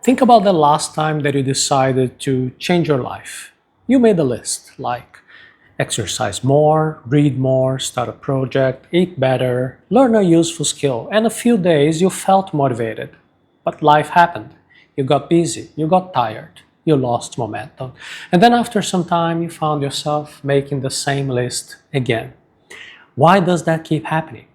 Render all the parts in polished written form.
Think about the last time that you decided to change your life. You made a list like exercise more, read more, start a project, eat better, learn a useful skill, and a few days you felt motivated. But life happened. You got busy, you got tired, you lost momentum. And then after some time you found yourself making the same list again. Why does that keep happening?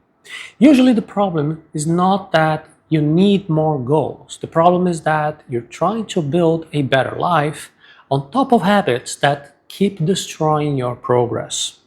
Usually the problem is not that you need more goals. The problem is that you're trying to build a better life on top of habits that keep destroying your progress.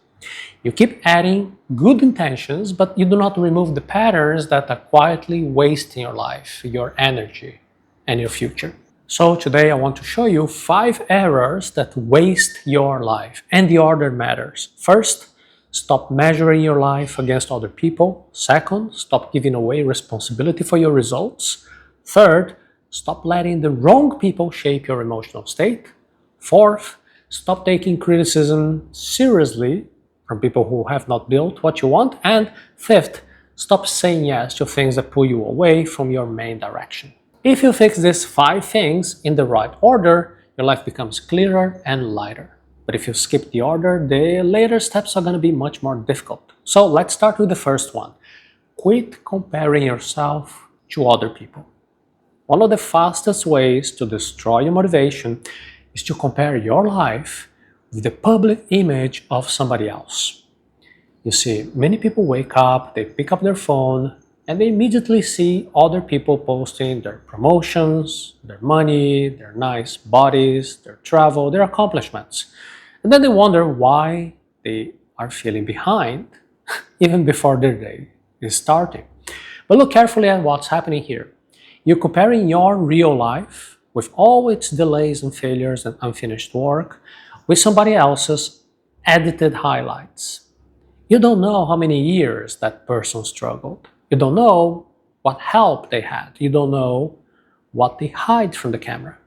You keep adding good intentions, but you do not remove the patterns that are quietly wasting your life, your energy, and your future. So today I want to show you 5 errors that waste your life, and the order matters. First, stop measuring your life against other people. Second, stop giving away responsibility for your results. Third, stop letting the wrong people shape your emotional state. Fourth, stop taking criticism seriously from people who have not built what you want. And fifth, stop saying yes to things that pull you away from your main direction. If you fix these 5 things in the right order, your life becomes clearer and lighter. But if you skip the order, the later steps are going to be much more difficult. So let's start with the first one. Quit comparing yourself to other people. One of the fastest ways to destroy your motivation is to compare your life with the public image of somebody else. You see, many people wake up, they pick up their phone, and they immediately see other people posting their promotions, their money, their nice bodies, their travel, their accomplishments. And then they wonder why they are feeling behind even before their day is starting. But look carefully at what's happening here. You're comparing your real life with all its delays and failures and unfinished work with somebody else's edited highlights. You don't know how many years that person struggled. You don't know what help they had. You don't know what they hide from the camera.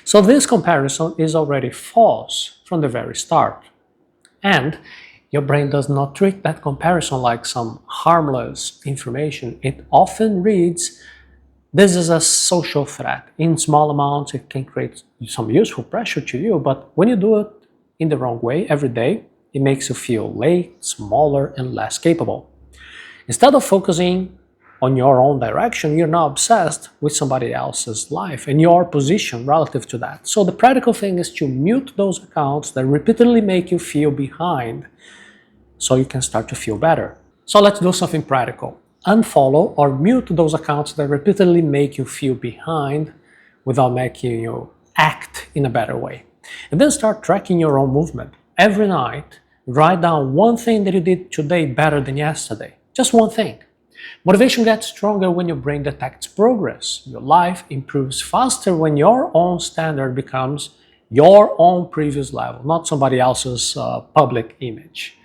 So this comparison is already false from the very start. And your brain does not treat that comparison like some harmless information. It often reads, this is a social threat. In small amounts, it can create some useful pressure to you, but when you do it in the wrong way every day, it makes you feel late, smaller, and less capable. Instead of focusing on your own direction, you're now obsessed with somebody else's life and your position relative to that. So the practical thing is to mute those accounts that repeatedly make you feel behind so you can start to feel better. So let's do something practical. Unfollow or mute those accounts that repeatedly make you feel behind without making you act in a better way. And then start tracking your own movement. Every night, write down one thing that you did today better than yesterday. Just one thing. Motivation gets stronger when your brain detects progress. Your life improves faster when your own standard becomes your own previous level, not somebody else's public image.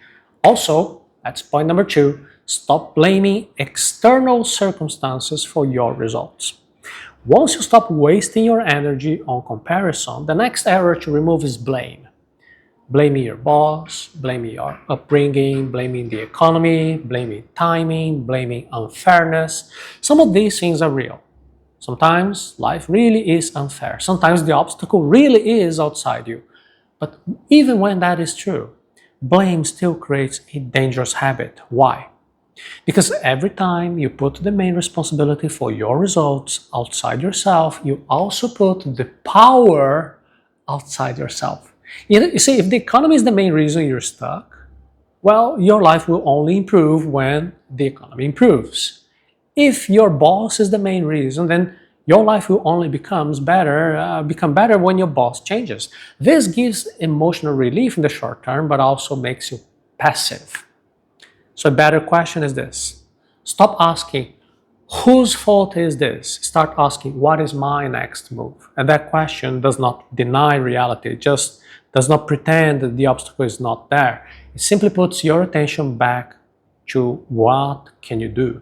Also, that's point number 2, stop blaming external circumstances for your results. Once you stop wasting your energy on comparison, the next error to remove is blame. Blaming your boss, blaming your upbringing, blaming the economy, blaming timing, blaming unfairness. Some of these things are real. Sometimes life really is unfair. Sometimes the obstacle really is outside you. But even when that is true, blame still creates a dangerous habit. Why? Because every time you put the main responsibility for your results outside yourself, you also put the power outside yourself. You see, if the economy is the main reason you're stuck, well, your life will only improve when the economy improves. If your boss is the main reason, then your life will only become better when your boss changes. This gives emotional relief in the short term, but also makes you passive. So a better question is this. Stop asking, whose fault is this? Start asking, what is my next move? And that question does not deny reality. It just does not pretend that the obstacle is not there. It simply puts your attention back to what can you do.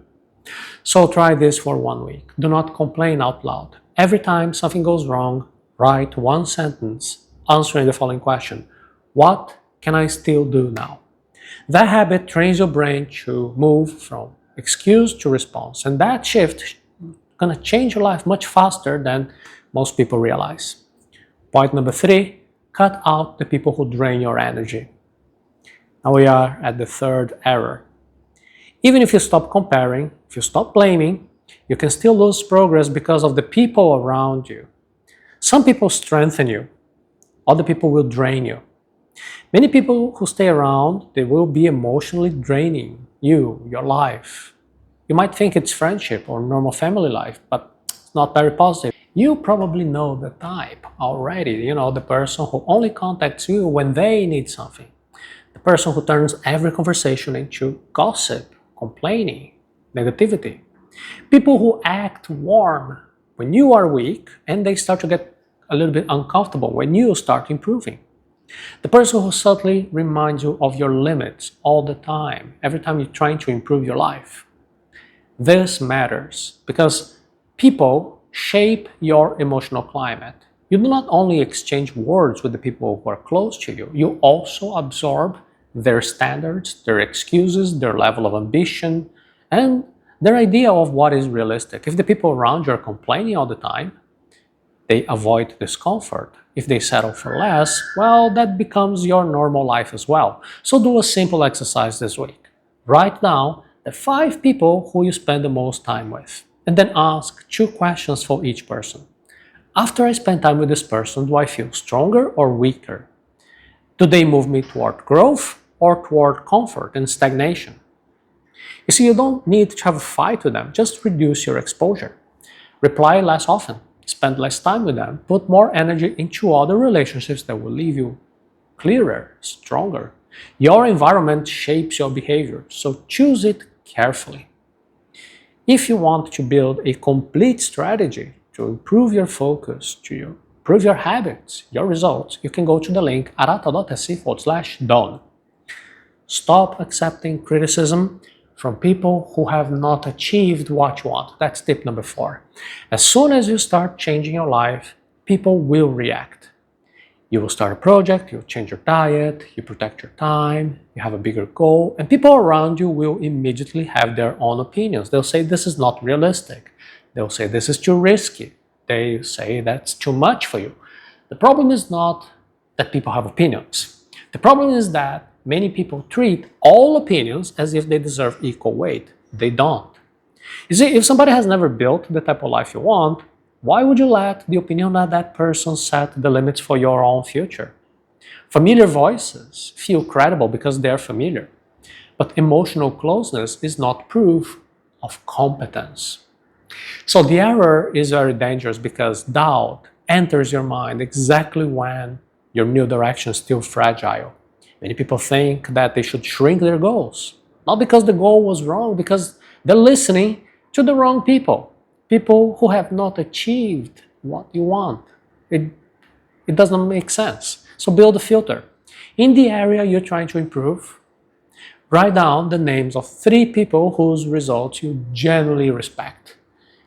So try this for 1 week. Do not complain out loud. Every time something goes wrong, write one sentence answering the following question. What can I still do now? That habit trains your brain to move from excuse to response. And that shift is going to change your life much faster than most people realize. Point number 3, cut out the people who drain your energy. Now we are at the third error. Even if you stop comparing, if you stop blaming, you can still lose progress because of the people around you. Some people strengthen you, other people will drain you. Many people who stay around, they will be emotionally draining you, your life. You might think it's friendship or normal family life, but it's not very positive. You probably know the type already, the person who only contacts you when they need something. The person who turns every conversation into gossip, complaining, negativity. People who act warm when you are weak and they start to get a little bit uncomfortable when you start improving. The person who subtly reminds you of your limits all the time, every time you're trying to improve your life. This matters because people shape your emotional climate. You do not only exchange words with the people who are close to you, you also absorb their standards, their excuses, their level of ambition, and their idea of what is realistic. If the people around you are complaining all the time, they avoid discomfort. If they settle for less, well, that becomes your normal life as well. So do a simple exercise this week. Write down the 5 people who you spend the most time with, and then ask 2 questions for each person. After I spend time with this person, do I feel stronger or weaker? Do they move me toward growth or toward comfort and stagnation? You see, you don't need to have a fight with them, just reduce your exposure. Reply less often, spend less time with them, put more energy into other relationships that will leave you clearer, stronger. Your environment shapes your behavior, so choose it carefully. If you want to build a complete strategy to improve your focus, to improve your habits, your results, you can go to the link arata.se/done. Stop accepting criticism from people who have not achieved what you want. That's tip number 4. As soon as you start changing your life, people will react. You will start a project, you change your diet, you protect your time, you have a bigger goal, and people around you will immediately have their own opinions. They'll say this is not realistic. They'll say this is too risky. They say that's too much for you. The problem is not that people have opinions. The problem is that many people treat all opinions as if they deserve equal weight. They don't. You see, if somebody has never built the type of life you want, why would you let the opinion of that person set the limits for your own future? Familiar voices feel credible because they're familiar. But emotional closeness is not proof of competence. So the error is very dangerous because doubt enters your mind exactly when your new direction is still fragile. Many people think that they should shrink their goals, not because the goal was wrong, because they're listening to the wrong people, people who have not achieved what you want. It doesn't make sense. So build a filter. In the area you're trying to improve, write down the names of 3 people whose results you genuinely respect.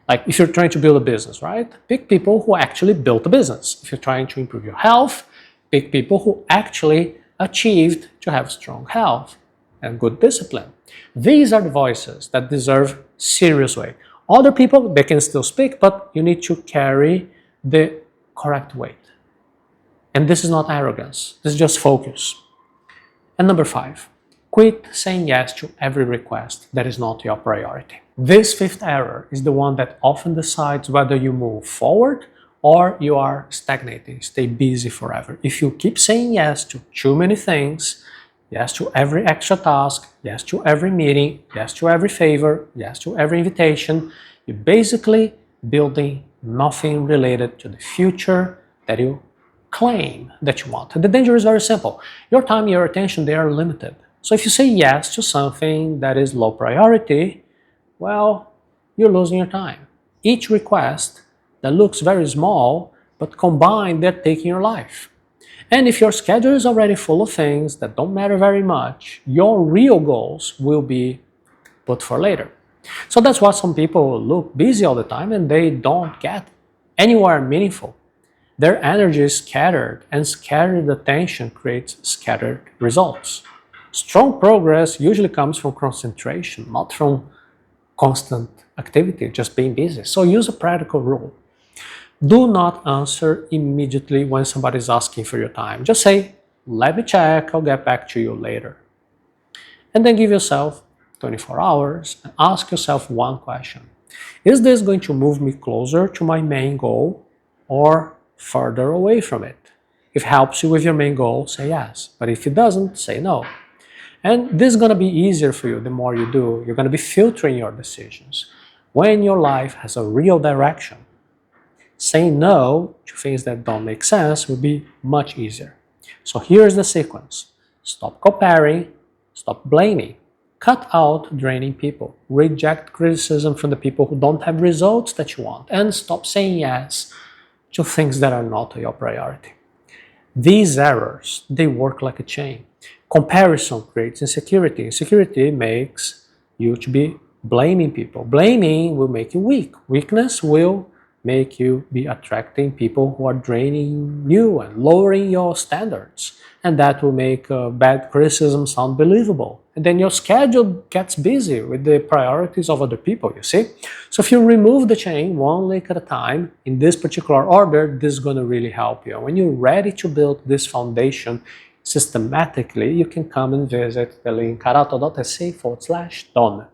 Like if you're trying to build a business, right? Pick people who actually built a business. If you're trying to improve your health, pick people who actually achieved to have strong health and good discipline. These are the voices that deserve serious weight. Other people, they can still speak, but you need to carry the correct weight. And this is not arrogance, this is just focus. And number 5, quit saying yes to every request that is not your priority. This 5th error is the one that often decides whether you move forward or you are stagnating, stay busy forever. If you keep saying yes to too many things, yes to every extra task, yes to every meeting, yes to every favor, yes to every invitation, you're basically building nothing related to the future that you claim that you want. The danger is very simple. Your time, your attention, they are limited. So if you say yes to something that is low priority, well, you're losing your time. Each request that looks very small, but combined, they're taking your life. And if your schedule is already full of things that don't matter very much, your real goals will be put for later. So that's why some people look busy all the time and they don't get anywhere meaningful. Their energy is scattered, and scattered attention creates scattered results. Strong progress usually comes from concentration, not from constant activity, just being busy. So use a practical rule. Do not answer immediately when somebody is asking for your time. Just say, let me check, I'll get back to you later. And then give yourself 24 hours and ask yourself one question. Is this going to move me closer to my main goal or further away from it? If it helps you with your main goal, say yes. But if it doesn't, say no. And this is going to be easier for you the more you do. You're going to be filtering your decisions. When your life has a real direction, saying no to things that don't make sense will be much easier. So here's the sequence. Stop comparing, stop blaming, cut out draining people, reject criticism from the people who don't have results that you want, and stop saying yes to things that are not your priority. These errors, they work like a chain. Comparison creates insecurity. Insecurity makes you to be blaming people. Blaming will make you weak. Weakness will make you be attracting people who are draining you and lowering your standards. And that will make bad criticism sound believable. And then your schedule gets busy with the priorities of other people, you see? So if you remove the chain one link at a time in this particular order, this is going to really help you. When you're ready to build this foundation systematically, you can come and visit the link arata.se/done.